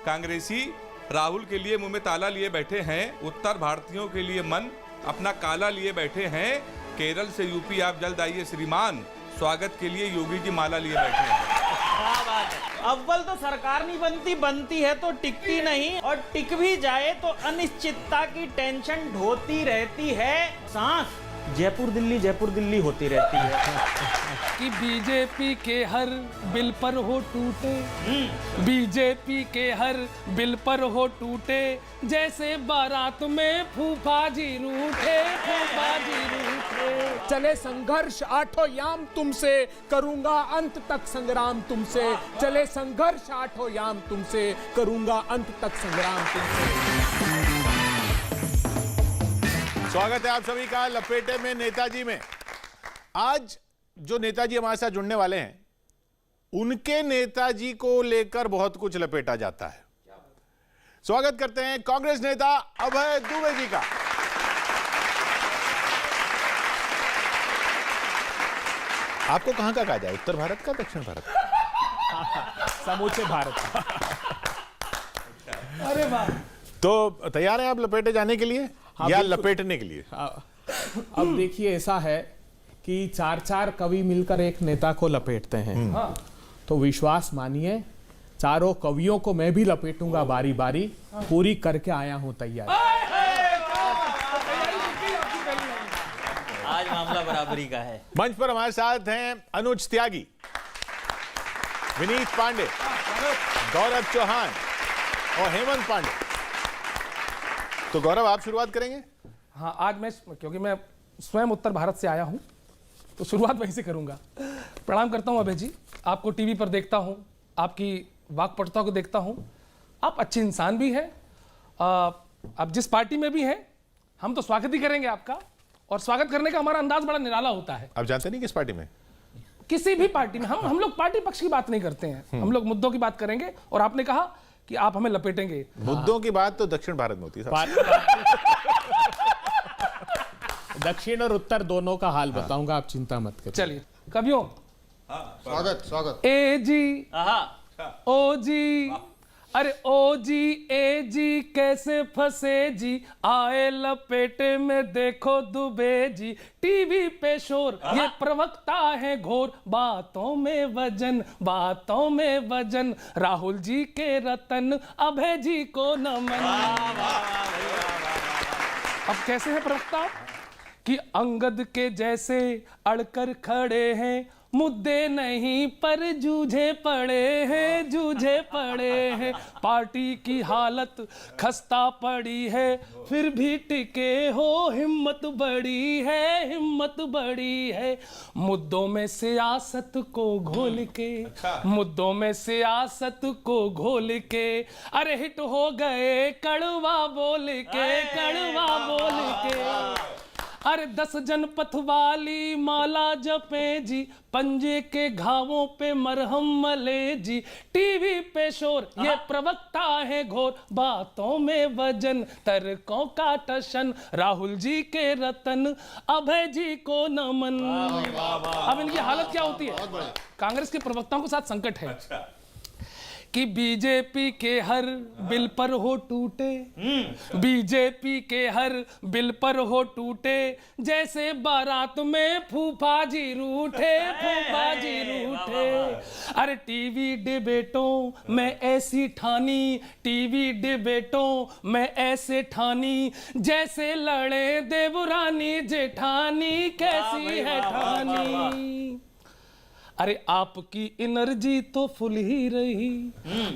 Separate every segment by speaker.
Speaker 1: कांग्रेसी राहुल के लिए मुंह में ताला लिए बैठे हैं, उत्तर भारतीयों के लिए मन अपना काला लिए बैठे हैं। केरल से यूपी आप जल्द आइए श्रीमान, स्वागत के लिए योगी की माला लिए बैठे हैं।
Speaker 2: क्या बात है। अव्वल तो सरकार नहीं बनती, बनती है तो टिकती नहीं, और टिक भी जाए तो अनिश्चितता की टेंशन ढोती रहती है। सांस जयपुर दिल्ली होती रहती है।
Speaker 3: कि बीजेपी के हर बिल पर हो टूटे, बीजेपी के हर बिल पर हो टूटे, जैसे बारात में फूफा जी रूठे, फूफा जी रूठे।
Speaker 4: चले संघर्ष आठों याम तुमसे, करूंगा अंत तक संग्राम तुमसे। चले संघर्ष आठों याम तुमसे, करूंगा अंत तक संग्राम तुमसे।
Speaker 5: स्वागत है आप सभी का लपेटे में नेताजी में। आज जो नेताजी हमारे साथ जुड़ने वाले हैं, उनके नेताजी को लेकर बहुत कुछ लपेटा जाता है। स्वागत करते हैं कांग्रेस नेता अभय दुबे जी का। आपको कहां का कहा जाए, उत्तर भारत का, दक्षिण भारत का?
Speaker 4: समूचे भारत का।
Speaker 3: अरे वाह।
Speaker 5: तो तैयार हैं आप लपेटे जाने के लिए या लपेटने के लिए?
Speaker 4: अब देखिए, ऐसा है कि चार कवि मिलकर एक नेता को लपेटते हैं। तो विश्वास मानिए, चारों कवियों को मैं भी लपेटूंगा बारी बारी, पूरी करके आया हूं तैयार।
Speaker 2: आज मामला बराबरी का है।
Speaker 5: मंच पर हमारे साथ हैं अनुज त्यागी, विनीत पांडे, गौरव चौहान और हेमंत पांडे। तो गौरव, आप शुरुआत करेंगे?
Speaker 3: हाँ, आज मैं, क्योंकि मैं स्वयं उत्तर भारत से आया हूँ, तो शुरुआत वहीं से करूँगा। प्रणाम करता हूँ अभय जी, आपको टीवी पर देखता हूँ, आपकी वाक्पटुता को देखता हूँ। आप अच्छे इंसान भी हैं। आप जिस पार्टी में भी हैं, हम तो स्वागत ही करेंगे आपका, और स्वागत करने का हमारा अंदाज बड़ा निराला होता है।
Speaker 5: आप जानते नहीं किस पार्टी में?
Speaker 3: किसी भी पार्टी में। हम लोग पार्टी पक्ष की बात नहीं करते हैं, हम लोग मुद्दों की बात करेंगे। और आपने कहा कि आप हमें लपेटेंगे।
Speaker 5: मुद्दों की बात तो दक्षिण भारत में होती है।
Speaker 4: दक्षिण और उत्तर दोनों का हाल बताऊंगा, आप चिंता मत करिए।
Speaker 3: चलिए कवियों,
Speaker 5: स्वागत।
Speaker 3: ए जी,
Speaker 2: आहा,
Speaker 3: ओ जी, अरे ओ जी, ए जी कैसे फंसे जी, आए लपेटे में देखो दुबे जी। टीवी पे शोर, ये प्रवक्ता है घोर, बातों में वजन, बातों में वजन। राहुल जी के रतन, अभय जी को नमन। अब कैसे है प्रवक्ता कि अंगद के जैसे अड़कर खड़े हैं, मुद्दे नहीं पर जूझे पड़े हैं, जूझे पड़े हैं। पार्टी की हालत खस्ता पड़ी है, फिर भी टिके हो, हिम्मत बड़ी है, हिम्मत बड़ी है। मुद्दों में सियासत को घोल के, मुद्दों में सियासत को घोल के, अरे हिट हो गए कड़वा बोल के, कड़वा बोल के। अरे 10 जनपथ वाली माला जपे जी, पंजे के घावों पे मरहम मले जी। टीवी पे शोर, ये प्रवक्ता है घोर, बातों में वजन, तर्कों का टशन। राहुल जी के रतन, अभय जी को नमन। अब इनकी हालत क्या होती है? कांग्रेस के प्रवक्ताओं के साथ संकट है कि बीजेपी के हर बिल पर हो टूटे, बीजेपी के हर बिल पर हो टूटे, जैसे बारात में फूफा जी रूठे, फूफा जी रूठे। अरे टीवी डिबेटों में ऐसी ठानी, टीवी डिबेटों में ऐसे ठानी, जैसे लड़े देवरानी जेठानी, कैसी है ठानी। अरे आपकी एनर्जी तो फुल ही रही,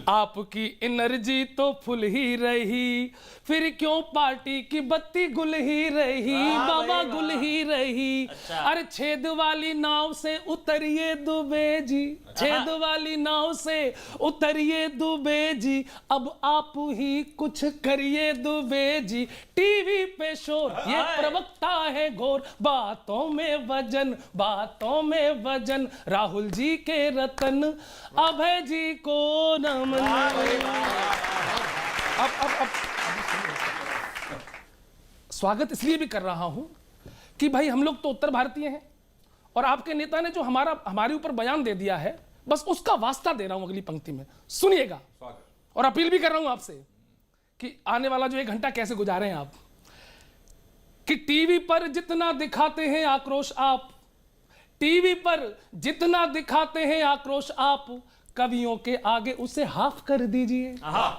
Speaker 3: आपकी एनर्जी तो फुल ही रही, फिर क्यों पार्टी की बत्ती गुल ही रही, बाबा गुल ही रही। अरे छेद वाली नाव से उतरिए दुबे जी, छेद वाली नाव से उतरिए दुबे जी, अब आप ही कुछ करिए दुबे जी। टीवी पे शोर, ये प्रवक्ता है घोर, बातों में वजन, बातों में वजन। राहुल जी के रतन, अभय जी को नमन। अब स्वागत इसलिए भी कर रहा हूं कि भाई हम लोग तो उत्तर भारतीय हैं, और आपके नेता ने जो हमारे ऊपर बयान दे दिया है, बस उसका वास्ता दे रहा हूं अगली पंक्ति में, सुनिएगा। और अपील भी कर रहा हूं आपसे कि आने वाला जो 1 घंटा कैसे गुजारें आप, कि टीवी पर जितना दिखाते हैं आक्रोश आप, टीवी पर जितना दिखाते हैं आक्रोश आप, कवियों के आगे उसे हाफ कर दीजिए,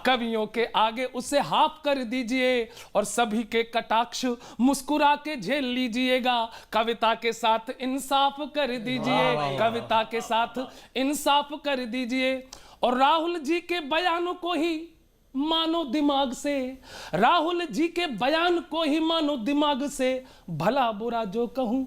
Speaker 3: कवियों के आगे उसे हाफ कर दीजिए और सभी के कटाक्ष मुस्कुरा के झेल लीजिएगा। कविता के साथ इंसाफ कर दीजिए, कविता के साथ इंसाफ कर दीजिए। और राहुल जी के बयानों को ही मानो दिमाग से, राहुल जी के बयान को ही मानो दिमाग से, भला बुरा जो कहूं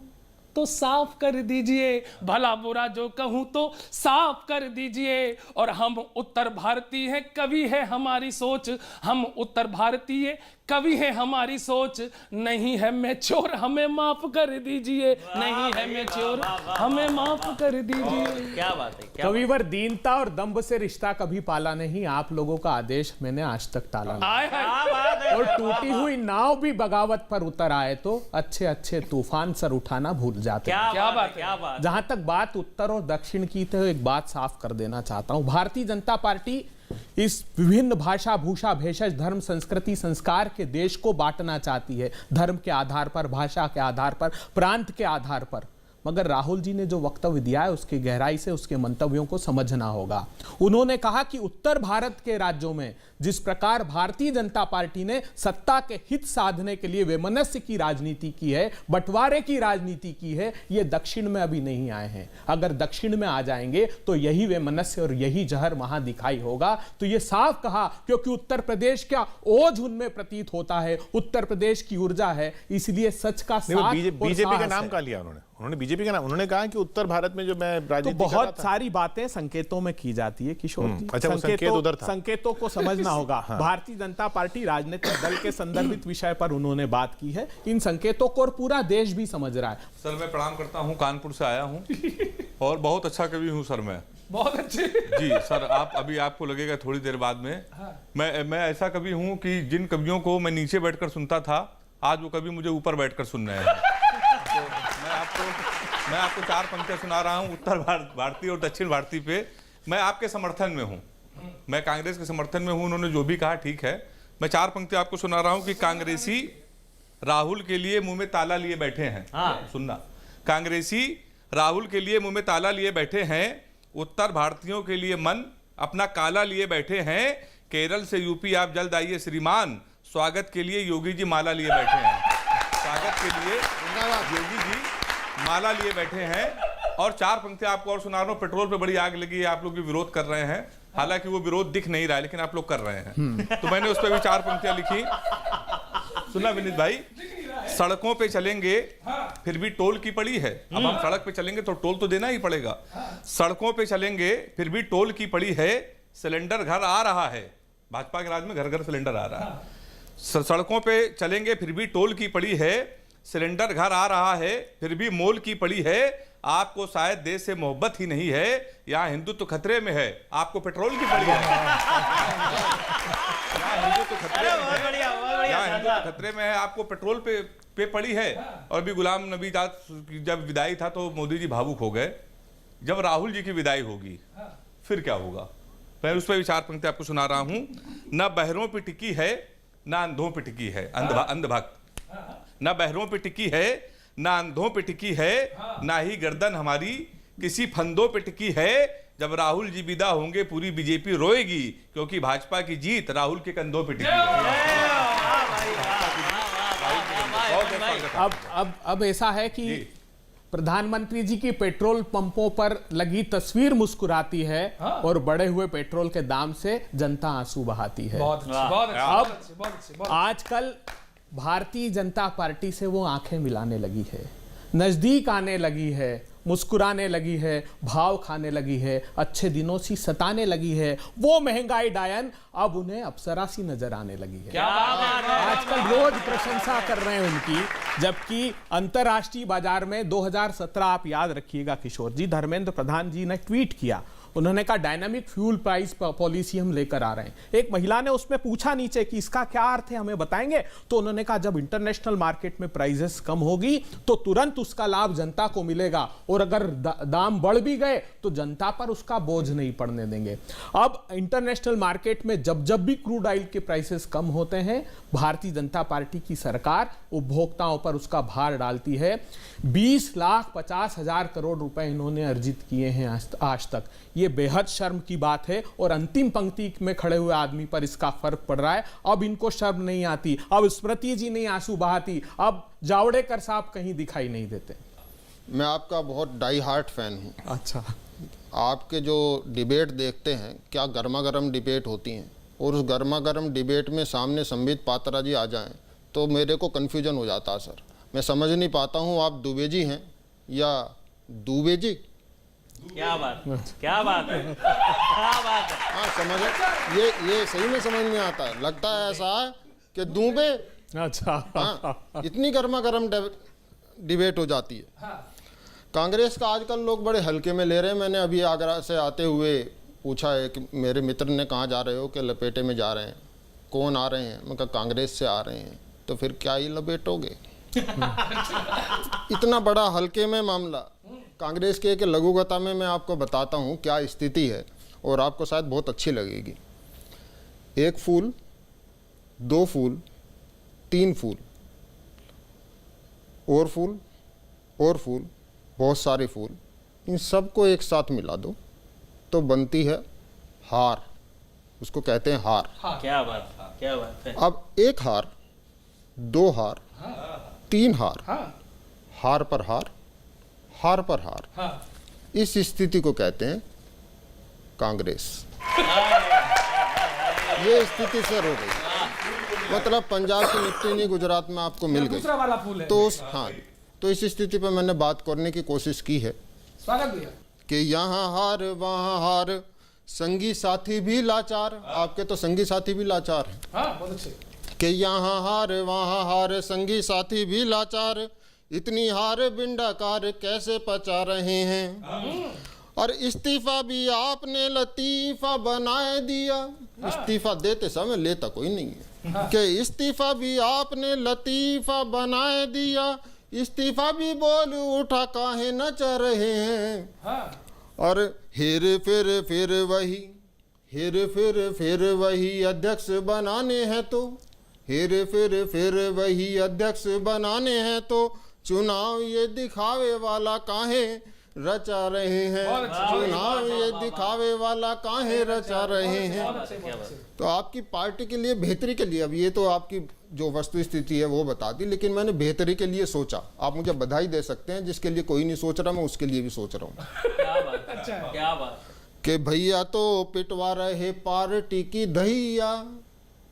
Speaker 3: तो साफ कर दीजिए, भला बुरा जो कहूं तो साफ कर दीजिए। और हम उत्तर भारतीय हैं, कवि है हमारी सोच, हम उत्तर भारतीय कवि है हमारी सोच, नहीं है मैं चोर हमें माफ कर दीजिए, नहीं है मैं चोर हमें माफ कर दीजिए।
Speaker 2: क्या बात है, क्या
Speaker 4: कविवर दीनता और दंभ से रिश्ता कभी पाला नहीं, आप लोगों का आदेश मैंने आज तक टाला नहीं।
Speaker 3: आए हैं।
Speaker 2: बात है।
Speaker 4: और टूटी हुई नाव भी बगावत पर उतर आए तो अच्छे अच्छे तूफान सर उठाना भूल जाते हैं।
Speaker 2: क्या
Speaker 3: बात
Speaker 2: बात है, क्या बात।
Speaker 4: जहां तक बात उत्तर और दक्षिण की, तो एक बात साफ कर देना चाहता हूं, भारतीय जनता पार्टी इस विभिन्न भाषा भूषा भेषज धर्म संस्कृति संस्कार के देश को बांटना चाहती है, धर्म के आधार पर, भाषा के आधार पर, प्रांत के आधार पर। मगर राहुल जी ने जो वक्तव्य दिया है उसकी गहराई से उसके मंतव्यों को समझना होगा। उन्होंने कहा कि उत्तर भारत के राज्यों में जिस प्रकार भारतीय जनता पार्टी ने सत्ता के हित साधने के लिए वैमनस्य की राजनीति की है, बंटवारे की राजनीति की है, ये दक्षिण में अभी नहीं आए हैं। अगर दक्षिण में आ जाएंगे तो यही वैमनस्य और यही जहर वहां दिखाई होगा। तो ये साफ कहा, क्योंकि उत्तर प्रदेश का ओझ उनमें प्रतीत होता है, उत्तर प्रदेश की ऊर्जा है, इसलिए सच का साथ और
Speaker 5: बीजेपी का
Speaker 4: साहस
Speaker 5: नाम
Speaker 4: है।
Speaker 5: कहा लिया उन्होंने बीजेपी का नाम, उन्होंने कहा कि उत्तर भारत में जो मैं
Speaker 4: तो
Speaker 5: राजनीति कर रहा
Speaker 4: बहुत
Speaker 5: था।
Speaker 4: सारी बातें संकेतों में की जाती है किशोर जी।
Speaker 5: अच्छा, वो संकेत उधर था।
Speaker 4: संकेतों को समझना होगा। भारतीय जनता पार्टी राजनीतिक दल के संदर्भित विषय पर उन्होंने बात की है, इन संकेतों को और पूरा देश भी समझ रहा है।
Speaker 1: सर मैं प्रणाम करता हूँ, कानपुर से आया हूँ और बहुत अच्छा कवि हूँ सर मैं।
Speaker 3: बहुत अच्छे।
Speaker 1: जी सर, आप अभी आपको लगेगा थोड़ी देर बाद में। मैं ऐसा कवि हूँ कि जिन कवियों को मैं नीचे बैठकर सुनता था, आज वो कवि मुझे ऊपर बैठकर सुन रहे हैं। तो मैं आपको 4 पंक्तियां सुना रहा हूँ उत्तर भारतीय और दक्षिण भारतीय पे। मैं आपके समर्थन में हूँ, मैं कांग्रेस के समर्थन में हूँ, उन्होंने जो भी कहा ठीक है। मैं 4 पंक्तियां आपको सुना रहा हूँ कि कांग्रेसी राहुल के लिए मुंह में ताला लिए बैठे हैं। सुनना, कांग्रेसी राहुल के लिए मुंह में ताला लिए बैठे हैं, उत्तर भारतीयों के लिए मन अपना काला लिए बैठे हैं, केरल से यूपी आप जल्द आइए श्रीमान, स्वागत के लिए योगी जी माला लिए बैठे हैं। स्वागत के लिए योगी जी माला लिए बैठे हैं। और 4 पंक्तियां आपको और सुना रहा हूं। पेट्रोल पे बड़ी आग लगी है, आप लोग भी विरोध कर रहे हैं, हालांकि वो विरोध दिख नहीं रहा है लेकिन आप लोग कर रहे हैं। तो मैंने उस पर भी 4 पंक्तियां लिखी। सुना विनीत भाई, सड़कों पे चलेंगे फिर भी टोल की पड़ी है। अब हम सड़क पे चलेंगे तो टोल तो देना ही पड़ेगा। सड़कों पे चलेंगे फिर भी टोल की पड़ी है, सिलेंडर घर आ रहा है। भाजपा के राज में घर घर सिलेंडर आ रहा है। सड़कों पे चलेंगे फिर भी टोल की पड़ी है, सिलेंडर घर आ रहा है, फिर भी मोल की पड़ी है। आपको शायद देश से मोहब्बत ही नहीं है, यहाँ हिंदुत्व खतरे में है, आपको पेट्रोल की पड़ी है। हिंदुत्व खतरे में है, यहाँ हिंदुत्व खतरे में है, आपको पेट्रोल पे पड़ी है। और भी गुलाम नबी आजाद जब विदाई था तो मोदी जी भावुक हो गए। जब राहुल जी की विदाई होगी फिर क्या होगा? मैं उस पर भी 4 पंक्ति आपको सुना रहा हूं। न बहरों पे टिकी है, न अंधों पे टिकी है, अंधभक्त। न बहरों पे टिकी है, न अंधों पे टिकी है, ना ही गर्दन हमारी किसी फंदों पे टिकी है। जब राहुल जी विदा होंगे पूरी बीजेपी रोएगी, क्योंकि भाजपा की जीत राहुल के कंधों पे टिकी है।
Speaker 4: अब ऐसा है कि प्रधानमंत्री जी की पेट्रोल पंपों पर लगी तस्वीर मुस्कुराती है और बढ़े हुए पेट्रोल के दाम से जनता आंसू बहाती है।
Speaker 3: बहुत अच्छे, बहुत अच्छे, बहुत अच्छे, बहुत अच्छे।
Speaker 4: आजकल भारतीय जनता पार्टी से वो आंखें मिलाने लगी है, नजदीक आने लगी है, मुस्कुराने लगी है, भाव खाने लगी है, अच्छे दिनों सी सताने लगी है। वो महंगाई डायन अब उन्हें अप्सरा सी नजर आने लगी है। आजकल रोज प्रशंसा कर रहे हैं उनकी, जबकि अंतरराष्ट्रीय बाजार में 2017, आप याद रखिएगा किशोर जी, धर्मेंद्र प्रधान जी ने ट्वीट किया, उन्होंने कहा डायनामिक फ्यूल प्राइस पॉलिसी हम लेकर आ रहे हैं। एक महिला ने उसमें पूछा नीचे कि इसका क्या अर्थ है, हमें बताएंगे? तो उन्होंने कहा जब इंटरनेशनल मार्केट में प्राइसेस कम होगी तो तुरंत उसका लाभ जनता को मिलेगा, और अगर दाम बढ़ भी गए तो जनता पर उसका बोझ नहीं पड़ने देंगे। अब इंटरनेशनल मार्केट में जब जब भी क्रूड ऑयल के प्राइसेस कम होते हैं, भारतीय जनता पार्टी की सरकार उपभोक्ताओं पर उसका भार डालती है। 20,50,000 करोड़ रुपए इन्होंने अर्जित किए हैं आज तक। ये बेहद शर्म की बात है, और अंतिम पंक्ति में खड़े हुए आदमी पर इसका फर्क पड़ रहा है। अब इनको शर्म नहीं आती, अब स्मृति जी नहीं आंसू बहाती, अब जावड़ेकर साहब कहीं दिखाई नहीं देते।
Speaker 6: मैं आपका बहुत डाई हार्ट फैन हूँ।
Speaker 4: अच्छा,
Speaker 6: आपके जो डिबेट देखते हैं, क्या गर्मा गर्म डिबेट होती हैं, और उस गर्मा गर्म डिबेट में सामने संबित पात्रा जी आ जाएं तो मेरे को कन्फ्यूजन हो जाता है सर। मैं समझ नहीं पाता हूँ आप दुबे जी हैं या दुबे जी।
Speaker 2: क्या बात है, क्या बात है, क्या बात है।
Speaker 6: हाँ समझ, ये सही में समझ नहीं आता है। लगता है ऐसा कि दुबे।
Speaker 4: अच्छा,
Speaker 6: हाँ, इतनी गर्मा गर्म डिबेट हो जाती है। कांग्रेस का आजकल लोग बड़े हल्के में ले रहे हैं। मैंने अभी आगरा से आते हुए पूछा है कि मेरे मित्र ने कहाँ जा रहे हो, कि लपेटे में जा रहे हैं। कौन आ रहे हैं? मैं कहा कांग्रेस से आ रहे हैं। तो फिर क्या ही लपेटोगे? इतना बड़ा हल्के में मामला। कांग्रेस के एक लघुकथा में मैं आपको बताता हूँ क्या स्थिति है, और आपको शायद बहुत अच्छी लगेगी। 1 फूल, 2 फूल, 3 फूल, और फूल, और फूल, बहुत सारे फूल, इन सबको एक साथ मिला दो तो बनती है हार। उसको कहते हैं हार।
Speaker 2: क्या बात, क्या बात है।
Speaker 6: अब 1 हार, 2 हार, 3 हार, हार पर हार, हार पर हार, इस स्थिति को कहते हैं कांग्रेस। ये स्थिति सर हो गई, मतलब पंजाब की निफ्टी नहीं गुजरात में आपको मिल गई।
Speaker 3: दूसरा वाला फूल है।
Speaker 6: तो हाँ, तो इस स्थिति पर मैंने बात करने की कोशिश की है
Speaker 3: स्वागत भैया।
Speaker 6: कि यहाँ हार वहाँ हार, संगी साथी भी लाचार। आपके तो संगी साथी भी लाचार हैं।
Speaker 3: हाँ, बहुत अच्छे।
Speaker 6: कि यहाँ हार वहाँ हार, संगी साथी भी लाचार, इतनी हार बिंडाकार कैसे पचा रहे हैं। और इस्तीफा भी आपने लतीफा बनाए दिया। इस्तीफा देते समय लेता कोई नहीं है। कि इस्तीफा भी आपने लतीफा बनाए दिया, इस्तीफा भी बोल उठा काहे न चल रहे हैं। और हेर फिर वही, हेर फिर वही अध्यक्ष बनाने हैं तो, हेर फिर वही अध्यक्ष बनाने हैं तो, चुनाव ये दिखावे वाला काहे रचा रहे हैं। चुनाव ये दिखावे वाला काहे रचा रहे हैं। तो आपकी पार्टी के लिए बेहतरी के लिए, अब ये तो आपकी जो वस्तु स्थिति है वो बता दी, लेकिन मैंने बेहतरी के लिए सोचा। आप मुझे बधाई दे सकते हैं, जिसके लिए कोई नहीं सोच रहा मैं उसके लिए भी सोच रहा हूँ।
Speaker 2: क्या बात, क्या बात।
Speaker 6: कि भैया तो पिटवा रहे पार्टी की दहिया,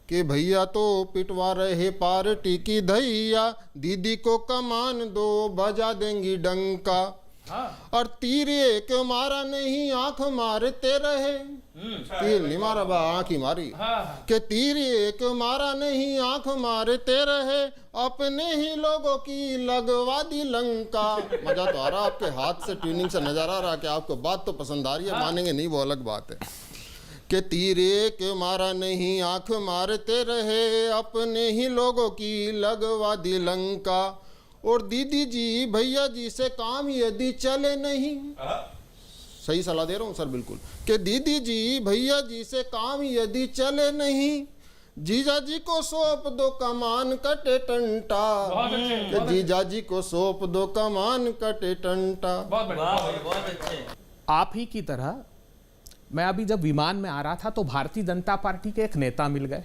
Speaker 6: कि भैया तो पिटवा रहे पार्टी की दहिया, दीदी को कमान दो बजा देंगी डंका। और तीर एक मारा नहीं आंख मारते रहे। तीर नहीं मारा बा, आंख ही मारी। कि तीर एक मारा नहीं आंख मारते रहे, अपने ही लोगों की लगवा दी लंका। मजा तो आ रहा, आपके हाथ से ट्यूनिंग से नजर आ रहा कि आपको बात तो पसंद आ रही है, मानेंगे नहीं वो अलग बात है। कि तीर एक मारा नहीं आंख मारते रहे, अपने ही लोगों की लगवा दी लंका। और दीदी जी भैया जी से काम यदि चले नहीं, सही सलाह दे रहा हूँ सर बिल्कुल, कि दीदी जी भैया जी से काम यदि चले नहीं, जीजा जी को सौंप दो कमान कटे टंटा। कि जीजा जी को सौंप दो कमान कटे टंटा।
Speaker 2: बहुत अच्छे।
Speaker 4: आप ही की तरह मैं अभी जब विमान में आ रहा था तो भारतीय जनता पार्टी के एक नेता मिल गए।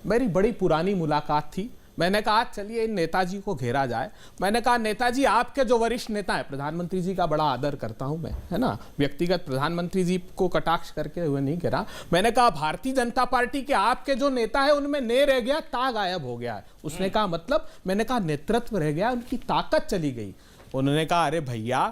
Speaker 4: मेरी बड़ी पुरानी मुलाकात थी। मैंने कहा चलिए इन नेताजी को घेरा जाए। मैंने कहा नेताजी आपके जो वरिष्ठ नेता है, प्रधानमंत्री जी का बड़ा आदर करता हूं मैं, है ना, व्यक्तिगत प्रधानमंत्री जी को कटाक्ष करके हुए नहीं घेरा। मैंने कहा भारतीय जनता पार्टी के आपके जो नेता है उनमें ने रह गया, ता गायब हो गया है। उसने कहा मतलब? मैंने कहा नेतृत्व रह गया, उनकी ताकत चली गई। उन्होंने कहा अरे भैया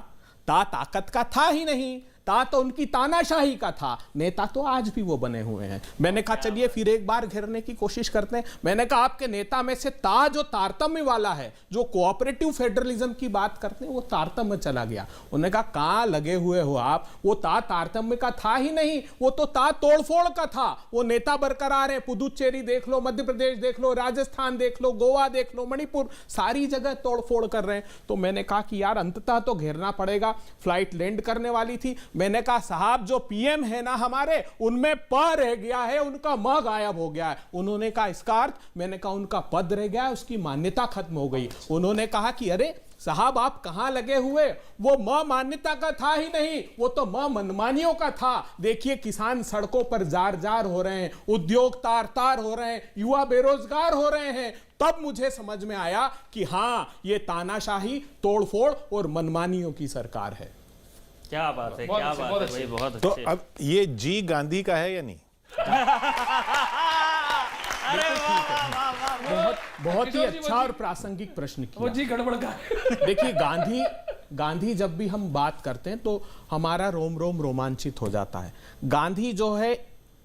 Speaker 4: ता ताकत का था ही नहीं, ता तो उनकी तानाशाही का था, नेता तो आज भी वो बने हुए हैं। मैंने कहा चलिए फिर एक बार घेरने की कोशिश करते हैं। मैंने कहा आपके नेता में से ता जो तारतम्य वाला है, जो कोऑपरेटिव फेडरलिज्म की बात करते हैं, वो तारतम्य चला गया। उन्होंने कहा कहां लगे हुए हो आप, वो ता तारतम्य का था ही नहीं, वो तो ता तोड़फोड़ का था। वो नेता बरकरार है, पुदुचेरी देख लो, मध्य प्रदेश देख लो, राजस्थान देख लो, गोवा देख लो, मणिपुर, सारी जगह तोड़फोड़ कर रहे हैं। तो मैंने कहा कि यार अंततः तो घेरना पड़ेगा। फ्लाइट लैंड करने वाली थी, मैंने कहा साहब जो पीएम है ना हमारे, उनमें प रह गया है, उनका म गायब हो गया है। उन्होंने कहा इसका अर्थ, मैंने कहा उनका पद रह गया है, उसकी मान्यता खत्म हो गई। उन्होंने कहा कि अरे साहब आप कहां लगे हुए, वो म मान्यता का था ही नहीं, वो तो म मनमानियों का था। देखिए किसान सड़कों पर जार जार हो रहे हैं, उद्योग तार तार हो रहे हैं, युवा बेरोजगार हो रहे हैं। तब मुझे समझ में आया कि हां ये तानाशाही, तोड़फोड़ और मनमानियों की सरकार है।
Speaker 2: क्या बात है, क्या बात है भाई, बहुत
Speaker 5: तो
Speaker 2: अच्छे।
Speaker 5: अब ये जी गांधी का है या नहीं?
Speaker 2: अरे
Speaker 4: बहुत ही अच्छा और प्रासंगिक प्रश्न
Speaker 3: वो
Speaker 4: किया।
Speaker 3: जी गड़बड़ का है।
Speaker 4: देखिए गांधी जब भी हम बात करते हैं तो हमारा रोम रोम रोमांचित हो जाता है। गांधी जो है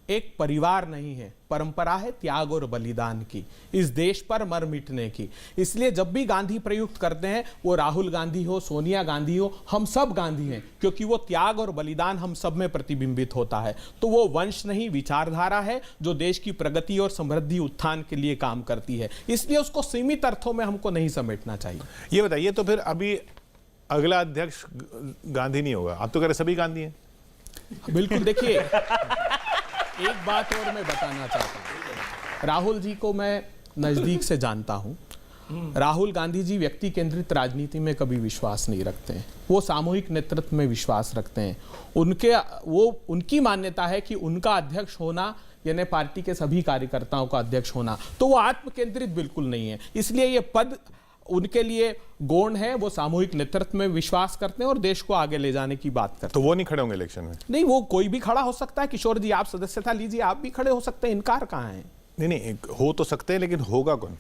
Speaker 4: एक परिवार नहीं है, परंपरा है त्याग और बलिदान की, इस देश पर मर मिटने की। इसलिए जब भी गांधी प्रयुक्त करते हैं, वो राहुल गांधी हो, सोनिया गांधी हो, हम सब गांधी हैं, क्योंकि वो त्याग और बलिदान हम सब में प्रतिबिंबित होता है। तो वो वंश नहीं, विचारधारा है जो देश की प्रगति और समृद्धि उत्थान के लिए काम करती है। इसलिए उसको सीमित अर्थों में हमको नहीं समेटना चाहिए।
Speaker 5: ये बताइए तो फिर अभी अगला अध्यक्ष गांधी नहीं होगा, आप तो कह रहे सभी गांधी हैं।
Speaker 4: बिल्कुल। देखिए एक बात और मैं बताना चाहता हूं, राहुल जी को मैं नजदीक से जानता हूं। राहुल गांधी जी व्यक्ति केंद्रित राजनीति में कभी विश्वास नहीं रखते हैं, वो सामूहिक नेतृत्व में विश्वास रखते हैं। उनकी मान्यता है कि उनका अध्यक्ष होना यानी पार्टी के सभी कार्यकर्ताओं का अध्यक्ष होना, तो वो आत्म केंद्रित बिल्कुल नहीं है। इसलिए ये पद उनके लिए गौण है, वो सामूहिक नेतृत्व में विश्वास करते हैं और देश को आगे ले जाने की बात करते हैं।
Speaker 5: तो वो नहीं खड़े होंगे इलेक्शन में?
Speaker 4: नहीं, वो कोई भी खड़ा हो सकता है। किशोर जी आप सदस्यता लीजिए, आप भी खड़े हो सकते हैं, इनकार कहाँ है?
Speaker 5: नहीं, हो तो सकते हैं, लेकिन होगा कौन?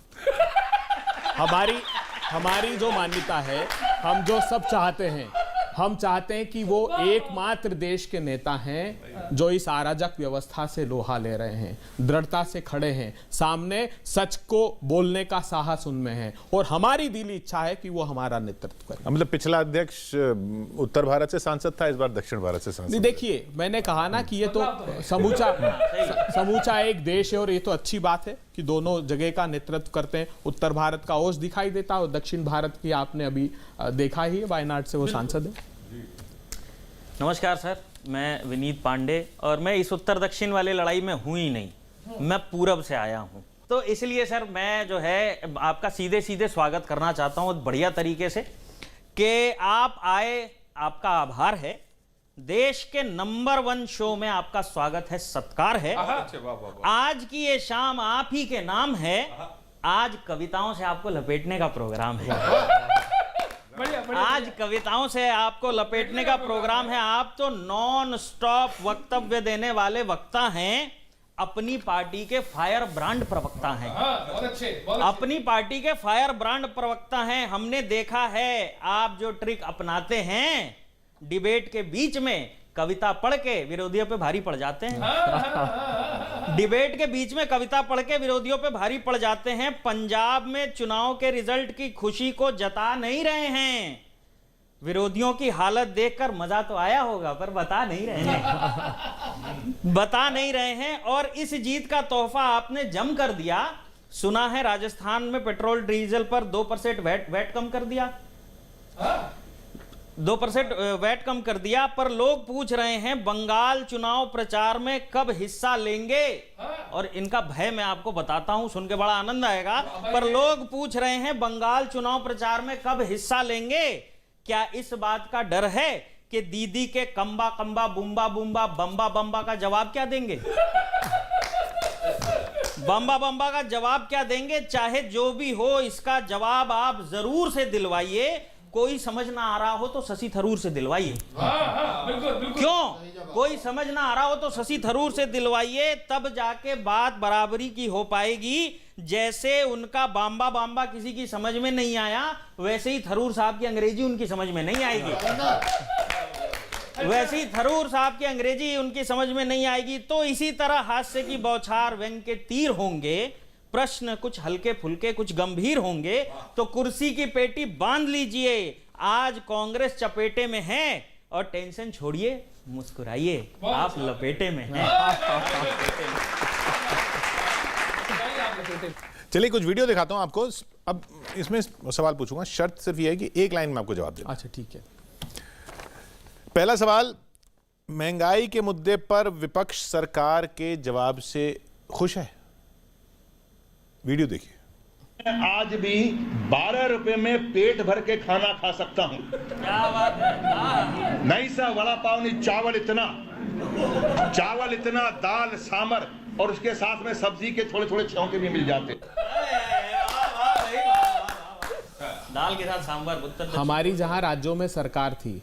Speaker 4: हमारी जो मान्यता है, हम जो सब चाहते हैं, हम चाहते हैं कि वो एकमात्र देश के नेता हैं जो इस अराजक व्यवस्था से लोहा ले रहे हैं, दृढ़ता से खड़े हैं, सामने सच को बोलने का साहस उनमें है, और हमारी दिली इच्छा है कि वो हमारा नेतृत्व करें।
Speaker 5: मतलब पिछला अध्यक्ष उत्तर भारत से सांसद था, इस बार दक्षिण भारत से सांसद।
Speaker 4: देखिए मैंने कहा ना कि ये तो समूचा एक देश है, और ये तो अच्छी बात है कि दोनों जगह का नेतृत्व करते हैं। उत्तर भारत का ओज दिखाई देता है और दक्षिण भारत की आपने अभी देखा ही है, वायनाड से वो सांसद है।
Speaker 2: नमस्कार सर, मैं विनीत पांडे, और मैं इस उत्तर दक्षिण वाले लड़ाई में हूं ही नहीं, मैं पूरब से आया हूं। तो इसलिए सर मैं जो है आपका सीधे सीधे स्वागत करना चाहता हूं बढ़िया तरीके से कि आप आए, आपका आभार है। देश के नंबर 1 शो में आपका स्वागत है, सत्कार है। आज की ये शाम आप ही के नाम है। आज कविताओं से आपको लपेटने का प्रोग्राम है। आज कविताओं से आपको लपेटने का प्रोग्राम है। आप तो नॉन स्टॉप वक्तव्य देने वाले वक्ता हैं, अपनी पार्टी के फायर ब्रांड प्रवक्ता हैं।
Speaker 3: बहुत अच्छे,
Speaker 2: अपनी पार्टी के फायर ब्रांड प्रवक्ता हैं। हमने देखा है आप जो ट्रिक अपनाते हैं, डिबेट के बीच में कविता पढ़ के विरोधियों पे भारी पड़ जाते हैं। डिबेट के बीच में कविता पढ़ के विरोधियों पे भारी पड़ जाते हैं। पंजाब में चुनाव के रिजल्ट की खुशी को जता नहीं रहे हैं। विरोधियों की हालत देखकर मजा तो आया होगा, पर बता नहीं रहे हैं। बता नहीं रहे हैं। और इस जीत का तोहफा आपने जम कर दिया। सुना है राजस्थान में पेट्रोल डीजल पर 2% वैट कम कर दिया। 2% वैट कम कर दिया। पर लोग पूछ रहे हैं बंगाल चुनाव प्रचार में कब हिस्सा लेंगे, और इनका भय मैं आपको बताता हूं, सुन के बड़ा आनंद आएगा। पर लोग पूछ रहे हैं बंगाल चुनाव प्रचार में कब हिस्सा लेंगे। क्या इस बात का डर है कि दीदी के कंबा कंबा बुम्बा बुम्बा बम्बा बम्बा का जवाब क्या देंगे? बम्बा बम्बा का जवाब क्या देंगे? चाहे जो भी हो, इसका जवाब आप जरूर से दिलवाइए। कोई समझ ना आ रहा हो तो शशि थरूर से दिलवाइए। क्यों? कोई समझ ना आ रहा हो तो शशि थरूर से दिलवाइए, तब जाके बात बराबरी की हो पाएगी। जैसे उनका बाम्बा बाम्बा किसी की समझ में नहीं आया, वैसे ही थरूर साहब की अंग्रेजी उनकी समझ में नहीं आएगी। वैसी थरूर साहब की अंग्रेजी उनकी समझ में नहीं आएगी, तो इसी तरह हास्य की बौछार, व्यंग के तीर होंगे, प्रश्न कुछ हल्के फुल्के कुछ गंभीर होंगे, तो कुर्सी की पेटी बांध लीजिए। आज कांग्रेस चपेटे में है और टेंशन छोड़िए, मुस्कुराइए, आप लपेटे में हैं।
Speaker 5: चलिए कुछ वीडियो दिखाता हूं आपको। अब इसमें सवाल पूछूंगा, शर्त सिर्फ ये है कि एक लाइन में आपको जवाब देना।
Speaker 4: अच्छा ठीक है।
Speaker 5: पहला सवाल, महंगाई के मुद्दे पर विपक्ष सरकार के जवाब से खुश है? वीडियो देखिए।
Speaker 7: आज भी 12 रुपए में पेट भर के खाना खा सकता हूं।
Speaker 2: क्या बात है।
Speaker 7: नहीं सा वड़ा पाव नहीं, चावल इतना, दाल सांबर और उसके साथ में सब्जी के थोड़े थोड़े छौंके भी मिल जाते।
Speaker 2: दाल के साथ सांभर।
Speaker 4: हमारी जहां राज्यों में सरकार थी,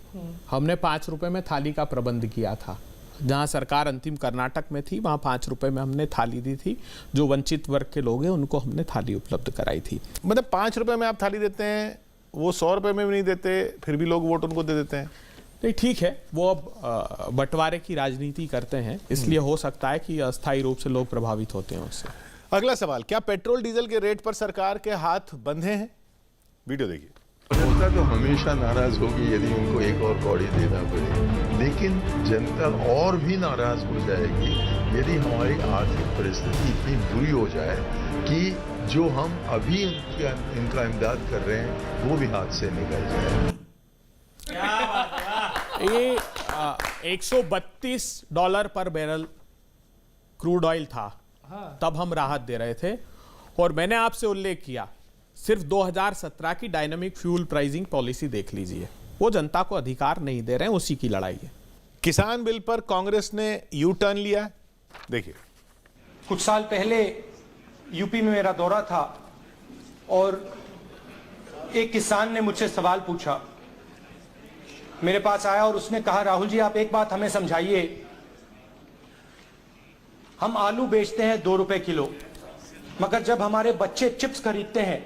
Speaker 4: हमने 5 रुपए में थाली का प्रबंध किया था। जहां सरकार अंतिम कर्नाटक में थी, वहां 5 रुपए में हमने थाली दी थी। जो वंचित वर्ग के लोग हैं उनको हमने थाली उपलब्ध कराई थी।
Speaker 5: मतलब 5 रुपए में आप थाली देते हैं, वो 100 रुपए में भी नहीं देते, फिर भी लोग वोट उनको दे देते हैं।
Speaker 4: नहीं ठीक है, वो अब बंटवारे की राजनीति करते हैं, इसलिए हो सकता है कि अस्थायी रूप से लोग प्रभावित होते हैं उससे।
Speaker 5: अगला सवाल, क्या पेट्रोल डीजल के रेट पर सरकार के हाथ बंधे हैं? वीडियो देखिए।
Speaker 8: जनता तो हमेशा नाराज होगी यदि उनको एक और कौड़ी देना पड़े, लेकिन जनता और भी नाराज हो जाएगी यदि हमारी आर्थिक परिस्थिति इतनी बुरी हो जाए कि जो हम अभी इनका इमदाद कर रहे हैं वो भी हाथ से निकल जाए।
Speaker 4: ये $132 पर बैरल क्रूड ऑयल था, तब हम राहत दे रहे थे। और मैंने आपसे उल्लेख किया, सिर्फ 2017 की डायनामिक फ्यूल प्राइसिंग पॉलिसी देख लीजिए, वो जनता को अधिकार नहीं दे रहे हैं, उसी की लड़ाई है।
Speaker 5: किसान बिल पर कांग्रेस ने यू टर्न लिया, देखिए।
Speaker 9: कुछ साल पहले यूपी में मेरा दौरा था और एक किसान ने मुझसे सवाल पूछा, मेरे पास आया और उसने कहा, राहुल जी आप एक बात हमें समझाइए, हम आलू बेचते हैं 2 रुपए किलो, मगर जब हमारे बच्चे चिप्स खरीदते हैं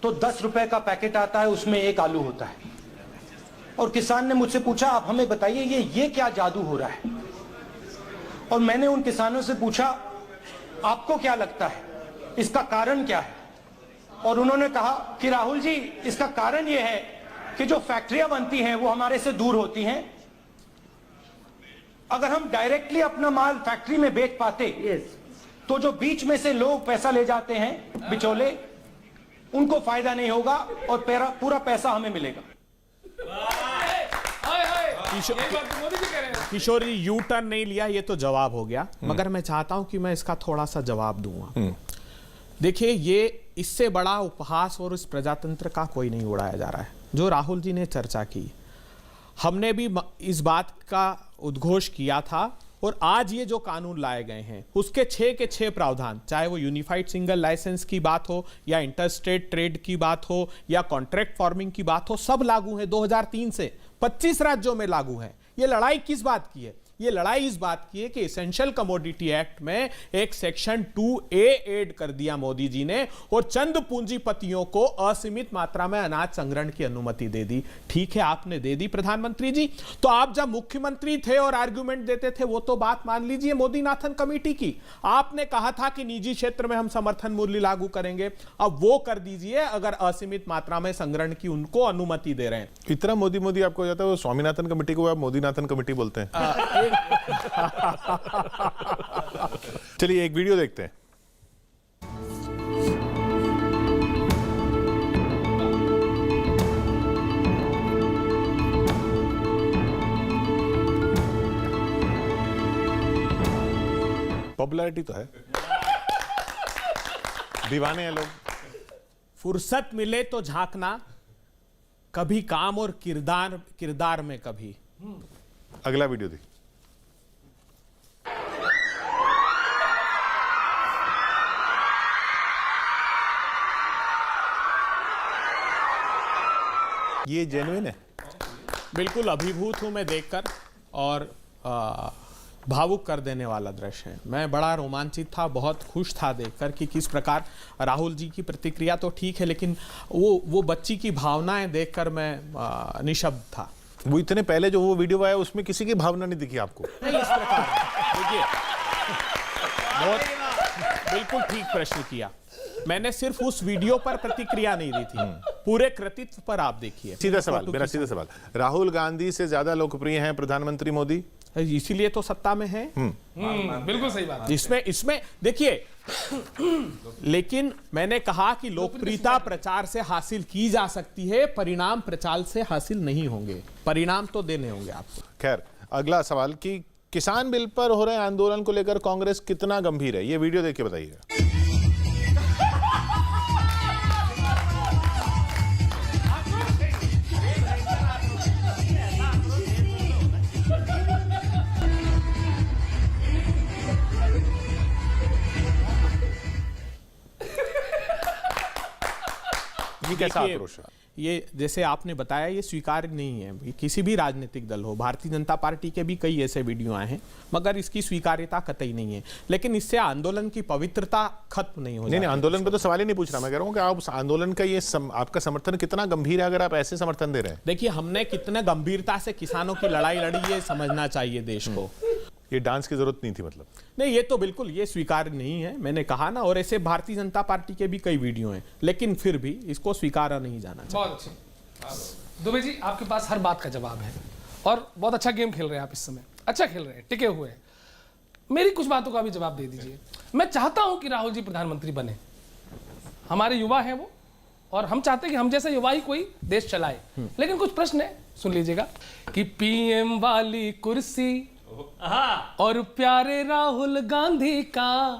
Speaker 9: तो 10 रुपए का पैकेट आता है, उसमें 1 आलू होता है। और किसान ने मुझसे पूछा, आप हमें बताइए ये क्या जादू हो रहा है? और मैंने उन किसानों से पूछा, आपको क्या लगता है इसका कारण क्या है? और उन्होंने कहा कि राहुल जी इसका कारण यह है कि जो फैक्ट्रियां बनती हैं वो हमारे से दूर होती हैं। अगर हम डायरेक्टली अपना माल फैक्ट्री में बेच पाते तो जो बीच में से लोग पैसा ले जाते हैं, बिचौले, उनको फायदा नहीं होगा और पूरा पैसा हमें मिलेगा।
Speaker 4: किशोर जी यू टर्न नहीं लिया, ये तो जवाब हो गया, मगर मैं चाहता हूं कि मैं इसका थोड़ा सा जवाब दूंगा। देखिए, ये इससे बड़ा उपहास और इस प्रजातंत्र का कोई नहीं उड़ाया जा रहा है। जो राहुल जी ने चर्चा की, हमने भी इस बात का उद्घोष किया था, और आज ये जो कानून लाए गए हैं उसके 6 के 6 प्रावधान, चाहे वो यूनिफाइड सिंगल लाइसेंस की बात हो या इंटरस्टेट ट्रेड की बात हो या कॉन्ट्रैक्ट फार्मिंग की बात हो, सब लागू है। 2003 से 25 राज्यों में लागू है। ये लड़ाई किस बात की है? ये लड़ाई इस बात की है कि एसेंशियल कमोडिटी एक्ट में एक सेक्शन 2A ऐड कर दिया मोदी जी ने, और चंद पूंजीपतियों को असीमित मात्रा में अनाज संग्रहण की अनुमति दे दी। ठीक है, आपने दे दी प्रधानमंत्री जी, तो आप जब मुख्यमंत्री थे और आर्गुमेंट देते थे वो तो बात मान लीजिए मोदीनाथन कमेटी की। आपने कहा था कि निजी क्षेत्र में हम समर्थन मूल्य लागू करेंगे, अब वो कर दीजिए अगर असीमित मात्रा में संग्रहण की उनको अनुमति दे रहे हैं।
Speaker 5: इतना मोदी मोदी आपको जाता है, वो स्वामीनाथन कमेटी को आप मोदीनाथन कमेटी बोलते हैं। चलिए एक वीडियो देखते हैं। पॉपुलैरिटी तो है, दीवाने हैं लोग।
Speaker 4: फुर्सत मिले तो झांकना, कभी काम और किरदार में कभी।
Speaker 5: अगला वीडियो देखिए। ये जेन्युइन है?
Speaker 4: बिल्कुल अभिभूत हूं मैं देखकर, और भावुक कर देने वाला दृश्य है। मैं बड़ा रोमांचित था, बहुत खुश था देखकर कि किस प्रकार राहुल जी की प्रतिक्रिया तो ठीक है, लेकिन वो बच्ची की भावनाएं देखकर मैं निशब्द था।
Speaker 5: वो इतने पहले जो वो वीडियो आया उसमें किसी की भावना नहीं दिखी आपको?
Speaker 4: नहीं, इस प्रकार देखिए, बहुत बिल्कुल ठीक प्रश्न किया। मैंने सिर्फ उस वीडियो पर प्रतिक्रिया नहीं दी थी, पूरे कृतित्व पर आप देखिए।
Speaker 5: सीधा सवाल, मेरा सीधा सवाल, राहुल गांधी से ज्यादा लोकप्रिय हैं प्रधानमंत्री मोदी?
Speaker 4: इसीलिए तो सत्ता में है।
Speaker 3: बिल्कुल सही बात।
Speaker 4: इसमें देखिए, लेकिन मैंने कहा कि लोकप्रियता प्रचार से हासिल की जा सकती है, परिणाम प्रचार से हासिल नहीं होंगे, परिणाम तो देने होंगे आपको।
Speaker 5: खैर, अगला सवाल कि किसान बिल पर हो रहे आंदोलन को लेकर कांग्रेस कितना गंभीर है, ये वीडियो देख के बताइएगा। कैसा आक्रोश है?
Speaker 4: ये जैसे आपने बताया, ये स्वीकार्य नहीं है। किसी भी राजनीतिक दल हो, भारतीय जनता पार्टी के भी कई ऐसे वीडियो आए हैं, मगर इसकी स्वीकार्यता कतई नहीं है। लेकिन इससे आंदोलन की पवित्रता खत्म नहीं हो जाती।
Speaker 5: नहीं, आंदोलन पे तो सवाल ही नहीं पूछ रहा। मैं कह रहा हूँ कि आप आंदोलन का ये आपका समर्थन कितना गंभीर है अगर आप ऐसे समर्थन दे रहे हैं?
Speaker 4: देखिए, हमने कितने गंभीरता से किसानों की लड़ाई लड़ी, ये समझना चाहिए देश को।
Speaker 5: ये डांस की जरूरत नहीं थी मतलब?
Speaker 4: नहीं, ये तो बिल्कुल ये स्वीकार्य नहीं है, मैंने कहा ना। और ऐसे भारतीय जनता पार्टी के भी कई वीडियो हैं, लेकिन फिर भी इसको स्वीकारा नहीं जाना चाहिए।
Speaker 3: बहुत अच्छे दुबे जी, आपके पास हर बात का जवाब है और बहुत अच्छा गेम खेल रहे हैं आप इस समय, अच्छा खेल रहे हैं, टिके हुए हैं। मेरी कुछ बातों का भी जवाब दे दीजिए। मैं चाहता हूं कि राहुल जी प्रधानमंत्री बने, हमारे युवा हैं वो, और हम चाहते हैं कि हम जैसे युवा ही कोई देश चलाए। लेकिन कुछ प्रश्न है, सुन लीजिएगा कि पीएम वाली कुर्सी और प्यारे राहुल गांधी का,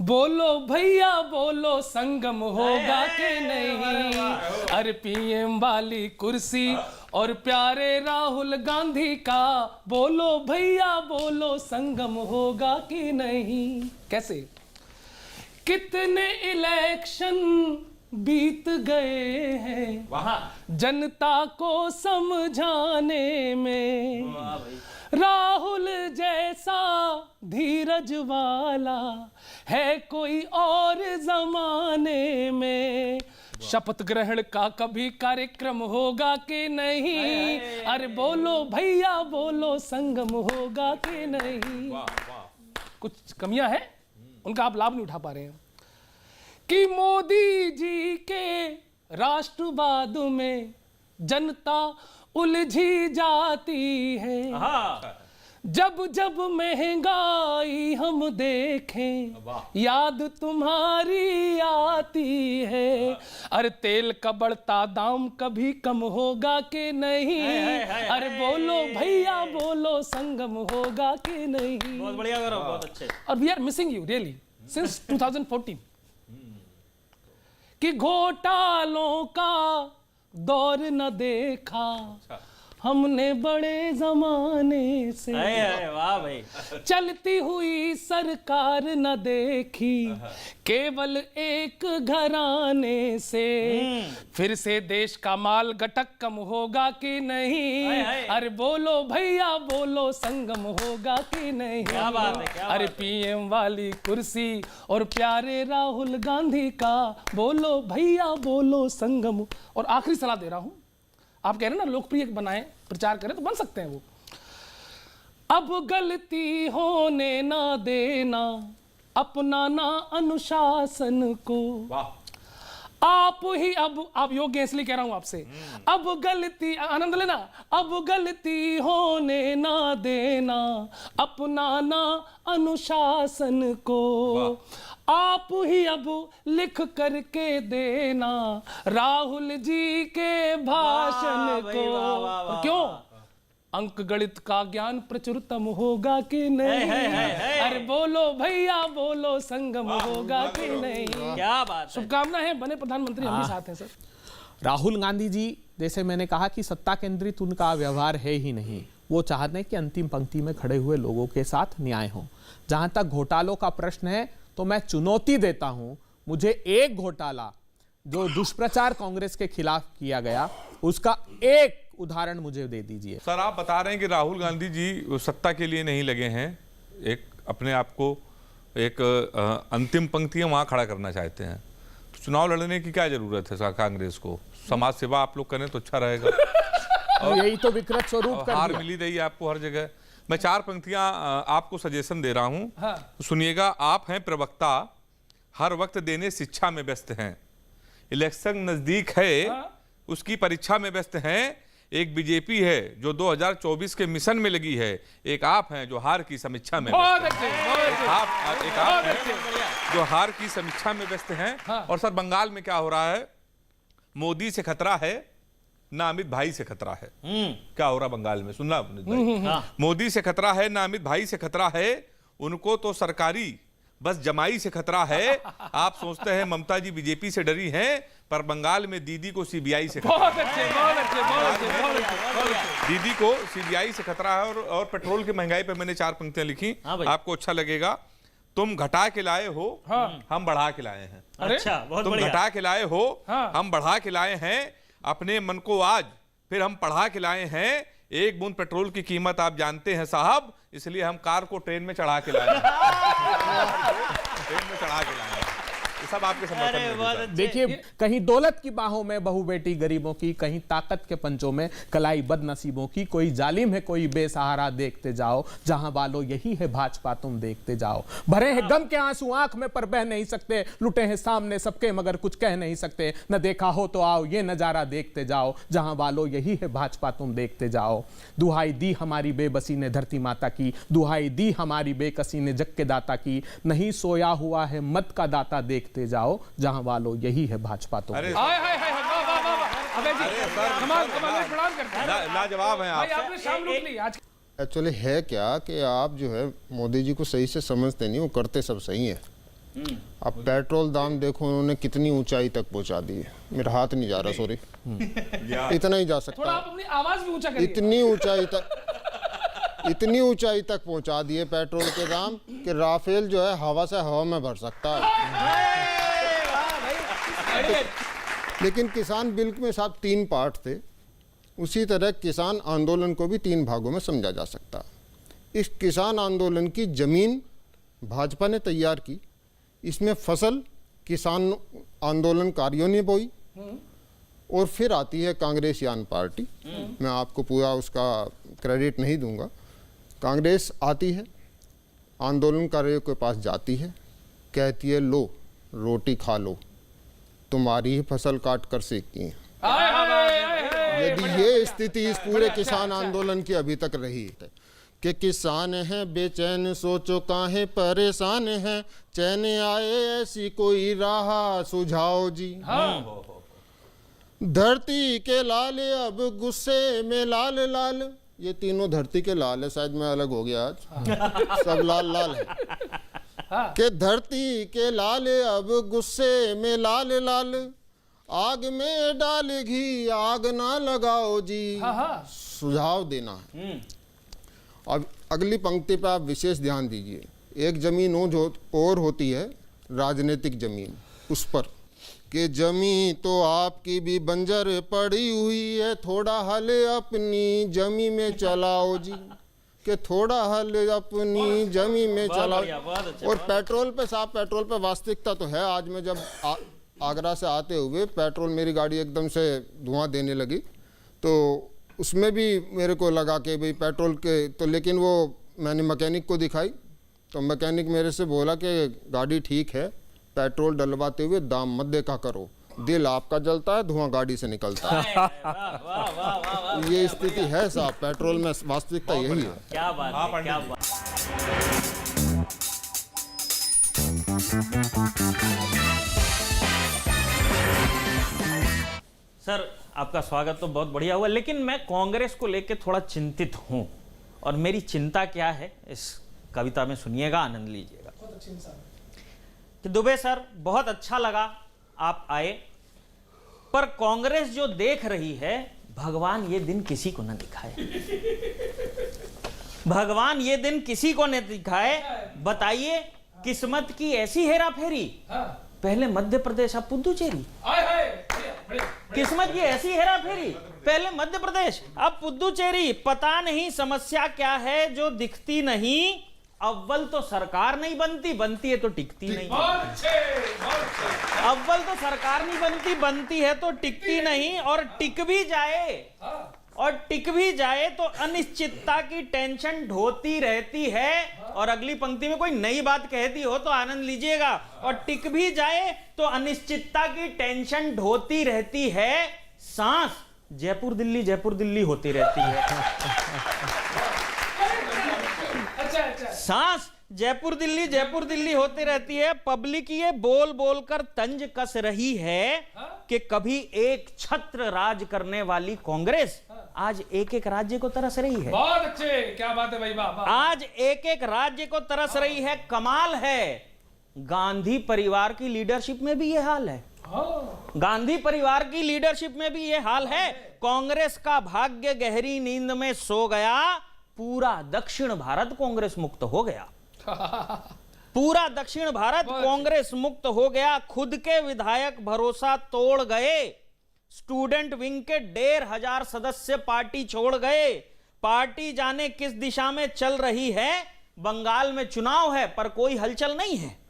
Speaker 3: बोलो भैया बोलो, संगम होगा कि नहीं? अरे पीएम वाली कुर्सी और प्यारे राहुल गांधी का, बोलो भैया बोलो, संगम होगा कि नहीं? कैसे? कितने इलेक्शन बीत गए हैं जनता को समझाने में, राहुल जैसा धीरज वाला है कोई और जमाने में। शपथ ग्रहण का कभी कार्यक्रम होगा कि नहीं? अरे बोलो भैया बोलो, संगम होगा कि नहीं? कुछ कमियां हैं, उनका आप लाभ नहीं उठा पा रहे हैं। कि मोदी जी के राष्ट्रवाद में जनता उलझी जाती है, जब जब महंगाई हम देखें याद तुम्हारी आती है। अरे तेल का बढ़ता दाम कभी कम होगा कि नहीं? अरे बोलो भैया बोलो, संगम होगा कि नहीं?
Speaker 2: बहुत बढ़िया करो, बहुत अच्छे।
Speaker 3: और we are missing you really since 2014। कि घोटालों का दौर न देखा हमने बड़े जमाने से,
Speaker 2: वाह भाई।
Speaker 3: चलती हुई सरकार न देखी केवल एक घराने से, फिर से देश का माल घटक कम होगा कि नहीं? अरे बोलो भैया बोलो, संगम होगा कि नहीं?
Speaker 2: क्या बात है, क्या
Speaker 3: अरे पीएम वाली कुर्सी और प्यारे राहुल गांधी का, बोलो भैया बोलो, संगम। और आखिरी सलाह दे रहा हूं, आप कह रहे हैं ना लोकप्रिय बनाएं, प्रचार करें, तो बन सकते हैं वो। अब गलती होने ना देना, अपनाना अनुशासन को। आप ही अब आप योग्य हैं, इसलिए कह रहा हूं आपसे। अब गलती, आनंद लेना, अब गलती होने ना देना, अपनाना अनुशासन को। आप ही अब लिख करके देना राहुल जी के भाषण को। क्यों? अंक गणित का ज्ञान प्रचुरतम होगा कि नहीं? अरे बोलो भैया बोलो, संगम होगा कि नहीं?
Speaker 2: क्या बात है।
Speaker 3: शुभकामनाएं हैं, बने प्रधानमंत्री, हम भी साथ हैं सर।
Speaker 4: राहुल गांधी जी, जैसे मैंने कहा कि सत्ता केंद्रित उनका व्यवहार है ही नहीं। वो चाहते हैं कि अंतिम पंक्ति में खड़े हुए लोगों के साथ न्याय हो। जहां तक घोटालों का प्रश्न है, तो मैं चुनौती देता हूं, मुझे एक घोटाला जो दुष्प्रचार कांग्रेस के खिलाफ किया गया, उसका एक उदाहरण मुझे दे दीजिए।
Speaker 1: सर, आप बता रहे हैं कि राहुल गांधी जी सत्ता के लिए नहीं लगे हैं, एक अपने आप को एक अंतिम पंक्ति में वहां खड़ा करना चाहते हैं। तो चुनाव लड़ने की क्या जरूरत है कांग्रेस को? समाज सेवा आप लोग करें तो अच्छा रहेगा।
Speaker 4: यही तो विकृत स्वरूप कर
Speaker 1: हार
Speaker 4: दिया।
Speaker 1: मिली रही है आपको हर जगह। मैं 4 पंक्तियां आपको सजेशन दे रहा हूं।
Speaker 3: हाँ।
Speaker 1: सुनिएगा। आप हैं प्रवक्ता, हर वक्त देने शिक्षा में व्यस्त हैं, इलेक्शन नजदीक है उसकी परीक्षा में व्यस्त हैं। एक बीजेपी है जो 2024 के मिशन में लगी है, एक आप हैं जो हार की समीक्षा में व्यस्त
Speaker 3: बहुत
Speaker 1: हैं।
Speaker 3: अच्छे, बहुत अच्छे।
Speaker 1: आप हैं जो हार की समीक्षा में व्यस्त हैं। और सर बंगाल में क्या हो रहा है? मोदी से खतरा है ना अमित भाई से खतरा है। क्या हो रहा बंगाल में सुनना आपने? मोदी से खतरा है ना अमित भाई से खतरा है, उनको तो सरकारी बस जमाई से खतरा है। आप सोचते हैं ममता जी बीजेपी से डरी हैं, पर बंगाल में दीदी को सीबीआई से खतरा
Speaker 3: बहुत अच्छे, बहुत अच्छे, बहुत अच्छे, बहुत अच्छे, बहुत अच्छे।
Speaker 1: दीदी को सीबीआई से खतरा है। और पेट्रोल की महंगाई पे मैंने 4 पंक्तियां लिखी, आपको अच्छा लगेगा। तुम घटा के लाए हो, हम बढ़ा के लाए हैं।
Speaker 2: अच्छा, बहुत
Speaker 1: तुम
Speaker 2: बढ़िया।
Speaker 1: घटा के लाए हो, हम बढ़ा के लाए हैं। अपने मन को आज फिर हम पढ़ा के लाए हैं। 1 बूंद पेट्रोल की कीमत आप जानते हैं साहब, इसलिए हम कार को ट्रेन में चढ़ा के लाए हैं। ट्रेन में चढ़ा के लाए हैं। ये सब आपके समर्थन में होता है।
Speaker 4: देखिए, कहीं दौलत की बाहों में बहू बेटी गरीबों की, कहीं ताकत के पंचों में कलाई बदनसीबों की। कोई जालिम है कोई बेसहारा, देखते जाओ जहां वालों यही है भाजपा, तुम देखते जाओ। भरे हैं गम के आंसू आंख में पर बह नहीं सकते, लुटे हैं सामने सबके मगर कुछ कह नहीं सकते। न देखा हो तो आओ ये नजारा देखते जाओ, जहां वालों यही है भाजपा, तुम देखते जाओ। दुहाई दी हमारी बेबसी ने धरती माता की, दुहाई दी हमारी बेकसी ने जग के दाता की। नहीं सोया हुआ है मत का दाता, देखते जाओ जहां वालों यही है भाजपा, तुम
Speaker 1: अरे
Speaker 3: हाय हाय हाय, वाह वाह वाह वाह। अबे जी, कमाल कमाल, मैं प्रणाम करता हूं।
Speaker 1: लाजवाब हैं
Speaker 3: भाई
Speaker 1: आप।
Speaker 3: आपने शाम लूट ली आज।
Speaker 6: एक्चुअली है क्या कि आप जो है मोदी जी को सही से समझते नहीं, वो करते सब सही है। अब पेट्रोल दाम देखो उन्होंने कितनी ऊंचाई तक पहुंचा दी है। मेरा हाथ नहीं जा रहा, सॉरी। इतना ही जा सकता
Speaker 3: थोड़ा
Speaker 6: है।
Speaker 3: आप अपनी आवाज भी ऊंचा करिए।
Speaker 6: इतनी ऊंचाई तक पहुंचा दिए पेट्रोल के दाम कि राफेल जो है हवा से हवा में भर सकता है। लेकिन किसान बिल में साहब 3 पार्ट थे, उसी तरह किसान आंदोलन को भी 3 भागों में समझा जा सकता है। इस किसान आंदोलन की जमीन भाजपा ने तैयार की, इसमें फसल किसान आंदोलनकारियों ने बोई, और फिर आती है कांग्रेस यान पार्टी। मैं आपको पूरा उसका क्रेडिट नहीं दूंगा। कांग्रेस आती है, आंदोलनकारियों के पास जाती है, कहती है लो रोटी खा लो, तुम्हारी ही फसल काट कर सेकती है। यदि ये स्थिति इस पूरे किसान आंदोलन की अभी तक रही है कि किसान हैं बेचैन सोचो काहे परेशान हैं, चैन आए ऐसी कोई राह सुझाओ जी। धरती के लाल अब गुस्से में लाल लाल, ये तीनों धरती के लाल है, शायद मैं अलग हो गया आज। सब लाल लाल है। कि धरती के लाल अब गुस्से में लाल लाल, आग में डाल घी आग ना लगाओ जी, सुझाव देना है। अब अगली पंक्ति पर आप विशेष ध्यान दीजिए। एक जमीन और होती है राजनीतिक जमीन, उस पर कि जमी तो आपकी भी बंजर पड़ी हुई है, थोड़ा हल अपनी जमी में चलाओ जी, कि थोड़ा हल अपनी जमी में चलाओ। और पेट्रोल पे साहब, पेट्रोल पे वास्तविकता तो है। आज मैं जब आगरा से आते हुए पेट्रोल, मेरी गाड़ी एकदम से धुआं देने लगी, तो उसमें भी मेरे को लगा कि भाई पेट्रोल के तो, लेकिन वो मैंने मैकेनिक को दिखाई तो मैकेनिक मेरे से बोला कि गाड़ी ठीक है, पेट्रोल डलवाते हुए दाम मत देखा करो, दिल आपका जलता है, धुआं गाड़ी से निकलता है। ये स्थिति है साहब, पेट्रोल में वास्तविकता यही है।
Speaker 2: क्या बात है, क्या बात। सर आपका स्वागत तो बहुत बढ़िया हुआ, लेकिन मैं कांग्रेस को लेकर थोड़ा चिंतित हूं, और मेरी चिंता क्या है इस कविता में सुनिएगा, आनंद लीजिएगा। कि दुबे सर बहुत अच्छा लगा आप आए, पर कांग्रेस जो देख रही है, भगवान ये दिन किसी को न दिखाए। भगवान ये दिन किसी को न दिखाए। बताइए किस्मत की ऐसी हेरा फेरी, पहले मध्य प्रदेश अब पुदुचेरी। किस्मत की ऐसी हेरा फेरी, पहले मध्य प्रदेश अब पुदुचेरी। पता नहीं समस्या क्या है जो दिखती नहीं, अव्वल तो सरकार नहीं बनती, बनती है तो टिकती नहीं। अव्वल तो सरकार नहीं बनती, बनती है तो टिकती नहीं, और टिक भी जाए और टिक भी जाए तो अनिश्चितता की टेंशन ढोती रहती है। और अगली पंक्ति में कोई नई बात कहती हो तो आनंद लीजिएगा। और टिक भी जाए तो अनिश्चितता की टेंशन ढोती रहती है, सांस जयपुर दिल्ली होती रहती है। सांस जयपुर दिल्ली होती रहती है। पब्लिक ये बोल बोल कर तंज कस रही है कि कभी एक छत्र राज करने वाली कांग्रेस आज एक एक राज्य को तरस रही है।
Speaker 3: बहुत अच्छे, क्या बात है भाई, वाह।
Speaker 2: आज एक एक राज्य को तरस रही है। कमाल है, गांधी परिवार की लीडरशिप में भी यह हाल है। गांधी परिवार की लीडरशिप में भी यह हाल है। कांग्रेस का भाग्य गहरी नींद में सो गया, पूरा दक्षिण भारत कांग्रेस मुक्त हो गया। पूरा दक्षिण भारत कांग्रेस मुक्त हो गया। खुद के विधायक भरोसा तोड़ गए। स्टूडेंट विंग के 1,500 सदस्य पार्टी छोड़ गए। पार्टी जाने किस दिशा में चल रही है। बंगाल में चुनाव है पर कोई हलचल नहीं है।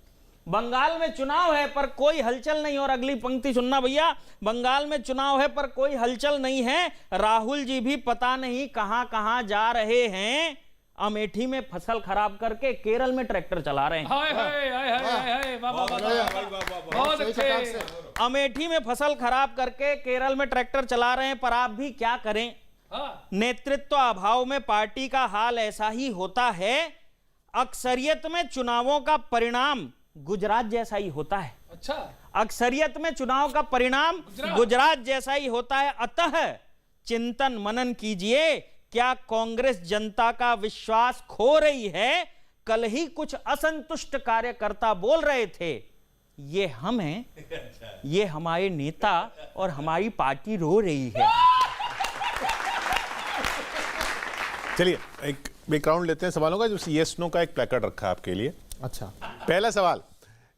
Speaker 2: बंगाल में चुनाव है पर कोई हलचल नहीं। और अगली पंक्ति सुनना भैया, बंगाल में चुनाव है पर कोई हलचल नहीं है। राहुल जी भी पता नहीं कहां कहां जा रहे हैं। अमेठी में फसल खराब करके केरल में ट्रैक्टर चला रहे हैं।
Speaker 3: हाय हाय हाय हाय हाय, वाह वाह वाह, बहुत अच्छे।
Speaker 2: अमेठी में फसल खराब करके केरल में ट्रैक्टर चला रहे हैं, पर आप भी क्या करें, नेतृत्व अभाव में पार्टी का हाल ऐसा ही होता है। अक्सरियत में चुनावों का परिणाम गुजरात जैसा ही होता है।
Speaker 3: अच्छा,
Speaker 2: अक्सरियत में चुनाव का परिणाम गुजरात जैसा ही होता है। अतः चिंतन मनन कीजिए, क्या कांग्रेस जनता का विश्वास खो रही है। कल ही कुछ असंतुष्ट कार्यकर्ता बोल रहे थे, ये हम हैं, ये हमारे नेता और हमारी पार्टी रो रही है।
Speaker 5: चलिए एक बैकग्राउंड लेते हैं सवालों का। जो यस नो का एक प्लेकार्ड रखा है आपके लिए।
Speaker 4: अच्छा,
Speaker 5: पहला सवाल,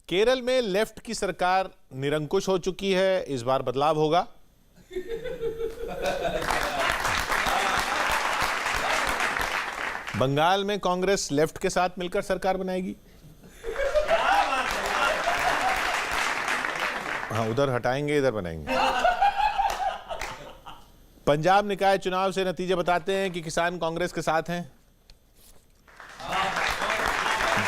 Speaker 5: केरल में लेफ्ट की सरकार निरंकुश हो चुकी है, इस बार बदलाव होगा? बंगाल में कांग्रेस लेफ्ट के साथ मिलकर सरकार बनाएगी? हाँ, उधर हटाएंगे, इधर बनाएंगे। पंजाब निकाय चुनाव से नतीजे बताते हैं कि किसान कांग्रेस के साथ हैं।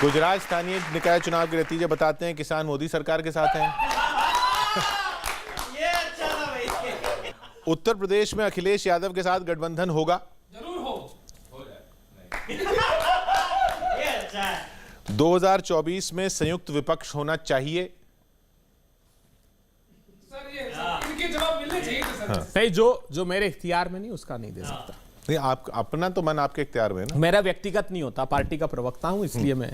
Speaker 5: गुजरात स्थानीय निकाय चुनाव के नतीजे बताते हैं किसान मोदी सरकार के साथ हैं।
Speaker 2: ये अच्छा था भाई।
Speaker 5: उत्तर प्रदेश में अखिलेश यादव के साथ गठबंधन होगा?
Speaker 3: जरूर हो।
Speaker 2: ये अच्छा है।
Speaker 5: 2024 में संयुक्त विपक्ष होना चाहिए?
Speaker 3: सर ये इनके जवाब मिलने चाहिए थे सर।
Speaker 4: नहीं, जो मेरे इख्तियार में नहीं उसका नहीं दे सकता।
Speaker 5: नहीं, आप अपना तो मन आपके इख्तियार में है ना।
Speaker 4: मेरा व्यक्तिगत नहीं होता, पार्टी का प्रवक्ता हूं, इसलिए मैं।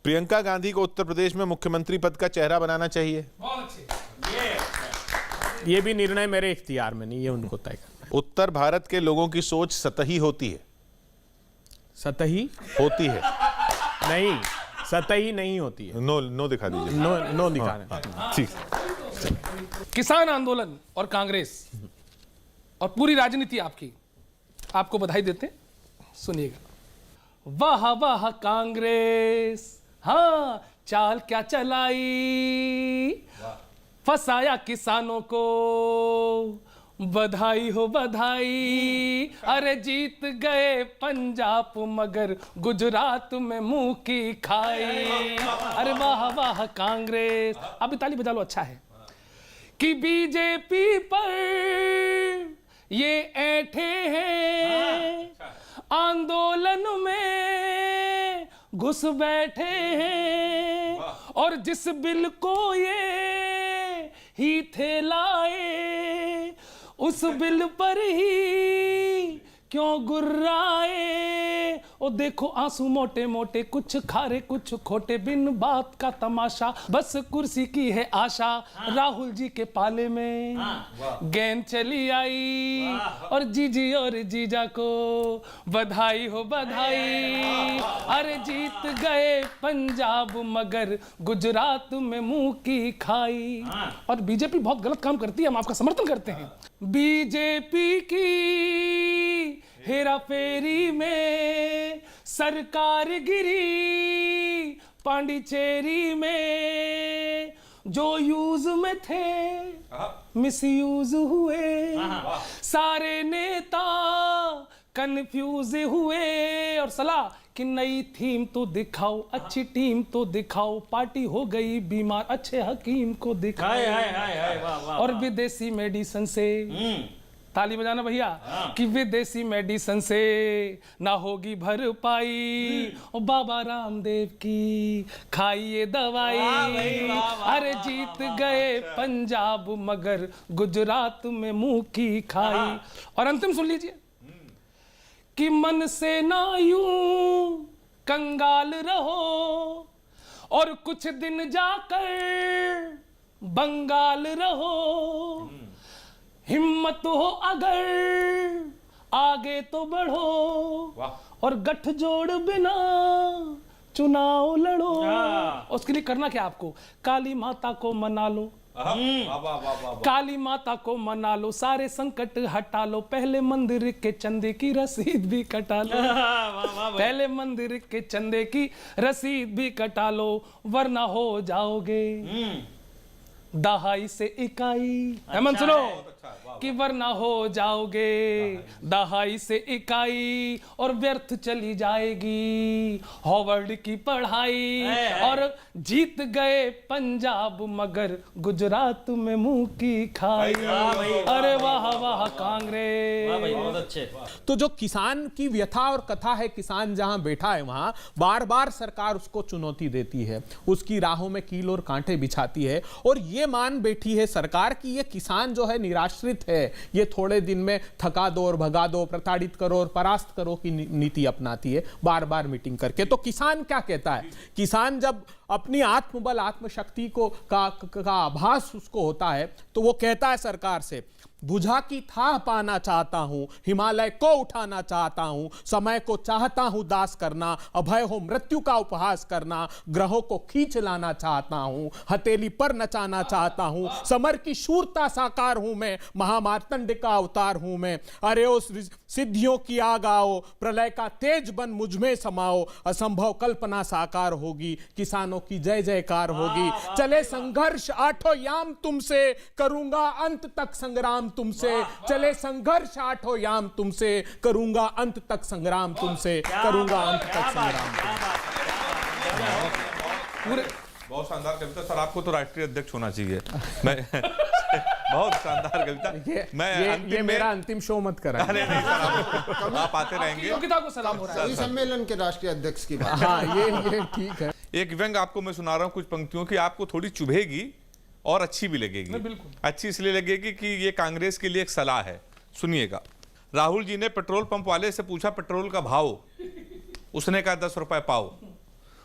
Speaker 5: प्रियंका गांधी को उत्तर प्रदेश में मुख्यमंत्री पद का चेहरा बनाना चाहिए?
Speaker 3: बहुत अच्छे।
Speaker 4: ये भी निर्णय मेरे इख्तियार में नहीं, ये उनको तय करना।
Speaker 5: उत्तर भारत के लोगों की सोच सतही होती है?
Speaker 4: सतही
Speaker 5: होती है?
Speaker 4: नहीं, सतही नहीं होती है।
Speaker 5: नो दिखा दीजिए।
Speaker 4: नो दिखा रहे।
Speaker 5: ठीक।
Speaker 3: किसान आंदोलन और कांग्रेस और पूरी राजनीति आपकी, आपको बधाई देते हैं। सुनिएगा। वाह वाह कांग्रेस, हाँ चाल क्या चलाई, फसाया किसानों को, बधाई हो बधाई। अरे जीत गए पंजाब मगर गुजरात में मुंह की खाई। अरे वाह वाह कांग्रेस, आप भी ताली बजा लो, अच्छा है। कि बीजेपी पर ये ऐठे हैं, आंदोलन में घुस बैठे हैं, और जिस बिल को ये ही थे लाए, उस बिल पर ही क्यों गुर्राए। ओ देखो आंसू मोटे मोटे, कुछ खारे कुछ खोटे, बिन बात का तमाशा, बस कुर्सी की है आशा। राहुल जी के पाले में गेंद चली आई, और जीजी और जीजा को बधाई हो बधाई। अरे जीत गए पंजाब मगर गुजरात में मुंह की खाई। और बीजेपी बहुत गलत काम करती है, हम आपका समर्थन करते हैं। बीजेपी की हेरा फेरी में सरकार गिरी, पांडिचेरी में जो यूज में थे मिसयूज हुए, सारे नेता कंफ्यूज हुए। और सलाह कि नई थीम तो दिखाओ, अच्छी टीम तो दिखाओ, पार्टी हो गई बीमार, अच्छे हकीम को दिखाओ।
Speaker 2: हाय हाय हाय हाय, वाह वाह।
Speaker 3: और विदेशी मेडिसिन से ताली बजाना भैया, कि विदेशी मेडिसिन से ना होगी भरपाई, और बाबा रामदेव की खाइए दवाई। अरे जीत गए पंजाब मगर गुजरात में मुंह की खाई। और अंतिम सुन लीजिए कि मन से ना यूं कंगाल रहो, और कुछ दिन जाकर बंगाल रहो। हिम्मत हो अगर आगे तो बढ़ो, और गठजोड़ बिना चुनाव लड़ो। उसके लिए करना क्या आपको, काली माता को मना लो, काली माता को मना लो, सारे संकट हटा लो, पहले मंदिर के चंदे की रसीद भी कटा लो। पहले मंदिर के चंदे की रसीद भी कटा लो, वरना हो जाओगे दहाई से इकाई। हेमंत सुनो कि वरना हो जाओगे दहाई से इकाई, और व्यर्थ चली जाएगी हार्वर्ड की पढ़ाई। और जीत गए पंजाब मगर गुजरात में मुंह की खाई। अरे वाह वाह कांग्रेस,
Speaker 2: बहुत अच्छे।
Speaker 4: तो जो किसान की व्यथा और कथा है, किसान जहां बैठा है वहां बार बार सरकार उसको चुनौती देती है, उसकी राहों में कील और कांटे बिछाती है, और ये मान बैठी है सरकार कि ये किसान जो है निराश्रित है, ये थोड़े दिन में थका दो और भगा दो, प्रताड़ित करो और परास्त करो की नीति अपनाती है बार बार मीटिंग करके। तो किसान क्या कहता है, किसान जब अपनी आत्मबल आत्मशक्ति को का आभास उसको होता है, तो वो कहता है सरकार से, बुझा की था पाना चाहता हूं, हिमालय को उठाना चाहता हूं, समय को चाहता हूं दास करना, अभय हो मृत्यु का उपहास करना, ग्रहों को खींच लाना चाहता हूं, हथेली पर नचाना चाहता हूं, समर की शूरता साकार हूं मैं, महामार्तंड का अवतार हूं मैं। अरे उस सिद्धियों की आग आओ, प्रलय का तेज बन मुझ में समाओ, असंभव कल्पना साकार होगी, किसानों की जय जयकार होगी। चले संघर्ष आठों याम तुमसे, करूंगा अंत तक संग्राम तुमसे, चले संघर्ष आठों याम तुमसे, करूंगा अंत तक संग्राम तुमसे, करूंगा अंत तक संग्राम।
Speaker 1: बहुत शानदार कविता सर, आपको तो राष्ट्रीय अध्यक्ष होना चाहिए। मैं बहुत शानदार कविता। मैं
Speaker 4: ये मेरा अंतिम शो मत करा।
Speaker 1: अरे नहीं सर, आप आते रहेंगे।
Speaker 3: योग्यता को सलाम हो रहा है।
Speaker 6: इस सम्मेलन के राष्ट्रीय अध्यक्ष की बात।
Speaker 4: हाँ ये ठीक है।
Speaker 1: एक व्यंग आपको मैं सुना रहा हूं कुछ पंक्तियों की, आपको थोड़ी चुभेगी और अच्छी भी लगेगी। अच्छी इसलिए लगेगी कि ये कांग्रेस के लिए एक सलाह है, सुनिएगा। राहुल जी ने पेट्रोल पंप वाले से पूछा पेट्रोल का भाव, उसने कहा 10 रुपए पाओ।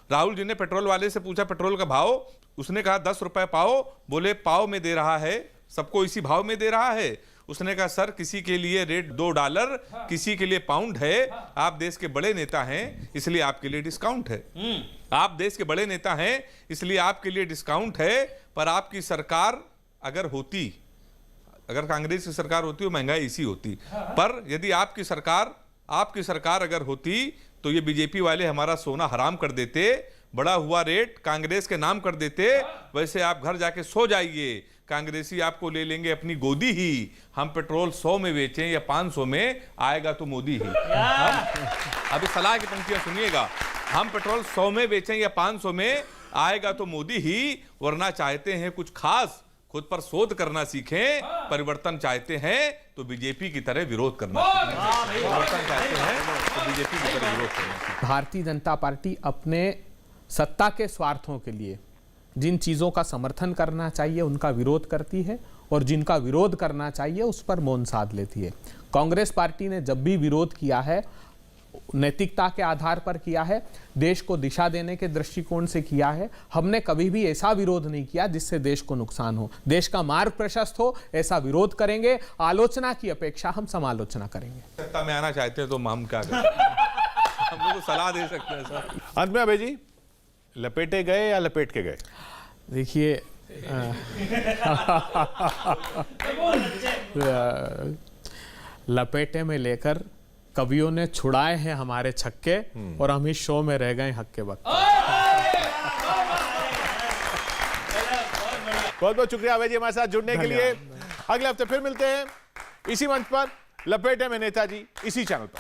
Speaker 1: राहुल जी ने पेट्रोल वाले से पूछा पेट्रोल का भाव, उसने कहा 10 रुपए पाओ। बोले पाव में दे रहा है, सबको इसी भाव में दे रहा है। उसने कहा सर किसी के लिए रेट $2, किसी के लिए पाउंड है। आप देश के बड़े नेता हैं इसलिए आपके लिए डिस्काउंट है। आप देश के बड़े नेता हैं इसलिए आपके लिए डिस्काउंट है। पर आपकी सरकार अगर होती, अगर कांग्रेस की सरकार होती तो महंगाई इसी होती। पर यदि आपकी सरकार अगर होती तो ये बीजेपी वाले हमारा सोना हराम कर देते, बड़ा हुआ रेट कांग्रेस के नाम कर देते। वैसे आप घर जाके सो जाइए, कांग्रेसी आपको ले लेंगे अपनी गोदी ही। हम पेट्रोल 100 में बेचें या 500 में, आएगा तो मोदी ही। अभी सलाह की पंक्तियां सुनिएगा। हम पेट्रोल 100 में बेचें या 500 में, आएगा तो मोदी ही। वरना चाहते हैं कुछ खास, खुद पर शोध करना सीखें। परिवर्तन चाहते हैं तो बीजेपी की तरह विरोध करना सीखें। परिवर्तन चाहते हैं तो बीजेपी की तरह विरोध करना सीखें।
Speaker 4: भारतीय जनता पार्टी अपने सत्ता के स्वार्थों के लिए जिन चीज़ों का समर्थन करना चाहिए उनका विरोध करती है, और जिनका विरोध करना चाहिए उस पर मौन साध लेती है। कांग्रेस पार्टी ने जब भी विरोध किया है नैतिकता के आधार पर किया है, देश को दिशा देने के दृष्टिकोण से किया है। हमने कभी भी ऐसा विरोध नहीं किया जिससे देश को नुकसान हो, देश का मार्ग प्रशस्त हो। ऐसा विरोध करेंगे, आलोचना की अपेक्षा हम समालोचना करेंगे।
Speaker 1: सत्ता में आना चाहते हैं तो हम क्या करें? हम लोग तो सलाह दे सकते हैं सर।
Speaker 5: अंत में अभय जी, लपेटे गए या लपेट के गए?
Speaker 4: देखिए लपेटे में लेकर कवियों ने छुड़ाए हैं हमारे छक्के, और हम इस शो में रह गए हक्के वक्त।
Speaker 5: बहुत बहुत शुक्रिया अभय जी हमारे साथ जुड़ने के लिए। अगले हफ्ते फिर मिलते हैं इसी मंच पर, लपेटे में नेताजी, इसी चैनल पर।